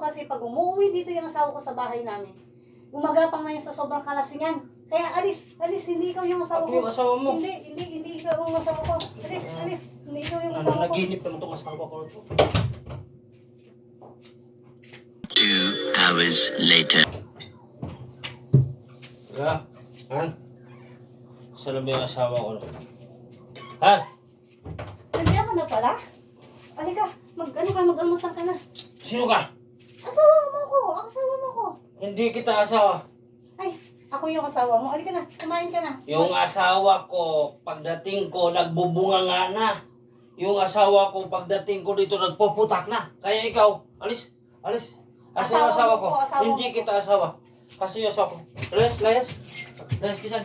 kasi pag umuwi dito yung asawa ko sa bahay namin, gumagapang na yun sa sobrang kalasingan. Kaya alis, hindi ikaw yung asawa Ako ko. yung asawa mo. Hindi ikaw yung asawa ko. Alis, hindi ikaw yung Ano, asawa ko. naginip naman itong asawa ko. 2 hours later. Ha? Han? Saan ba yung asawa ko? Han? Nandiyan ka na pala? Halika, mag-almusal ka na. Sino ka? Asawa mo ko. Hindi kita asawa. Ay, ako yung asawa mo. Halika na, kumain ka na. Yung asawa ko, pagdating ko, nagbubunga nga na. Yung asawa ko, pagdating ko dito, nagpuputak na. Kaya ikaw, alis. Asa yung asawa ko? Hindi kita asawa. Kasi yung asawa ko. Layas ka dyan.